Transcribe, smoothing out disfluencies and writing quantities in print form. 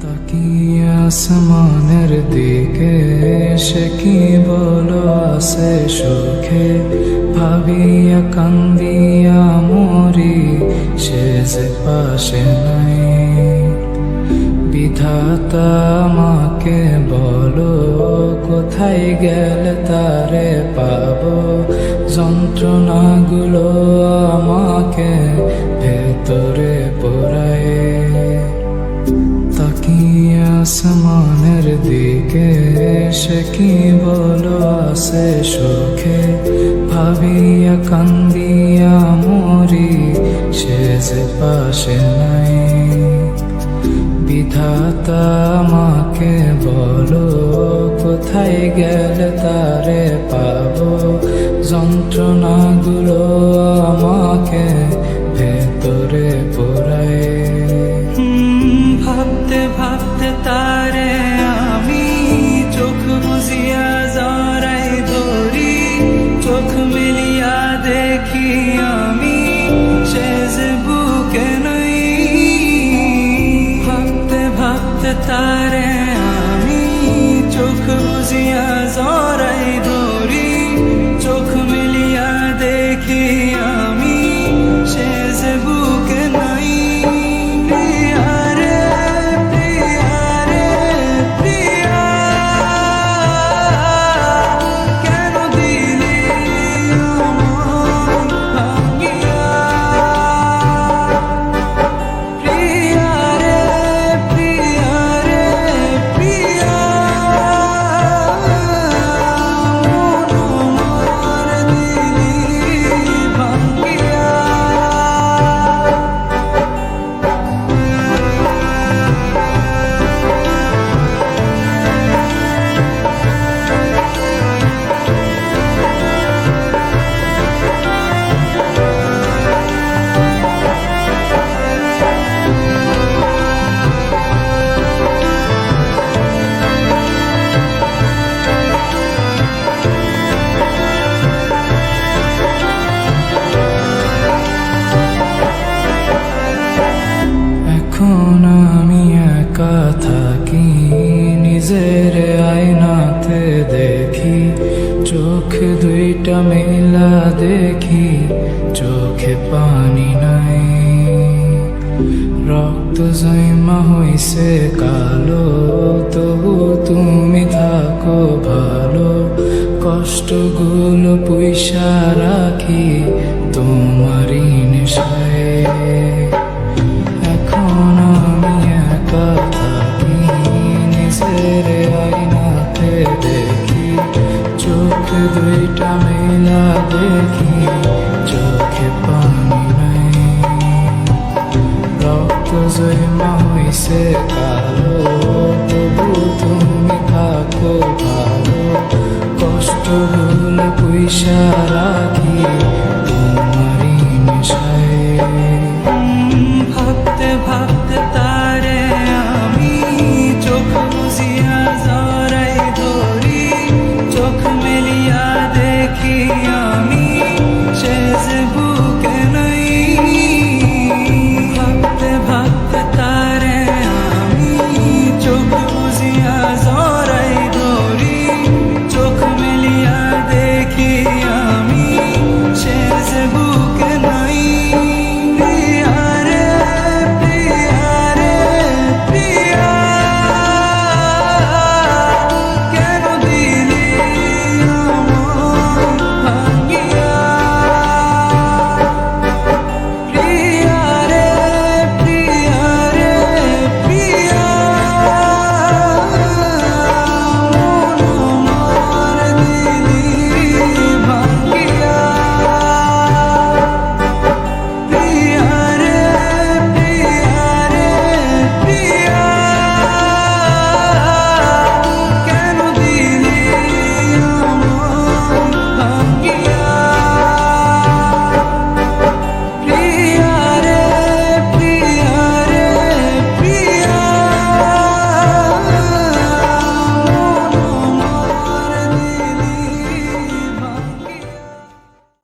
তাকিয়ে আসমানের দিকে সে কি বলো আসে সুখে, ভাবিয়া কান্দিয়া মরি সে যে পাশে নাই। বিধাতা আমাকে বলো কোথায় গেলে তারে পাবো, যন্ত্রণাগুলো আমাকে ভেতরে পোড়ায়। তাকিয়ে আসমানের দিকে সে কি বলো আসে সুখে, ভাবিয়া কান্দিয়া মরি সে যে পাশে নাই। বিধাতা আমাকে বলো কোথায় গেলে তারে পাবো, যন্ত্রণাগুলো আমাকে ভেতরে পোড়ায়। ভাবতে ভাবতে তারে আমি চোখ বুঝিয়া জড়াই ধরি, চোখ মিলিয়া দেখি আমি সে যে বুকে নাই। ভাবতে ভাবতে তারে আমি চোখ বুঝিয়া জড়াই ধরি, চোখ মিলিয়া দেখি আমি সে যে বুকে নাই। এখন আমি একা থাকি, নিজের আয়নাতে দেখি, চোখ দুইটা মেলা দেখি, চোখে পানি নাই। রক্ত জমা হইছে কালো, তবু তুমি থাকো ভালো, কষ্টগুলো পুইসা রাখি তোমারই নেশায়। এখন আমি একা থাকি, নিজের আয়নাতে দেখি, চোখ দুইটা মেলা দেখি, চোখে পানি নাই। রক্ত জমা হইছে কালো, তবু তুমি থাকো ভালো, কষ্টগুলো পুইসা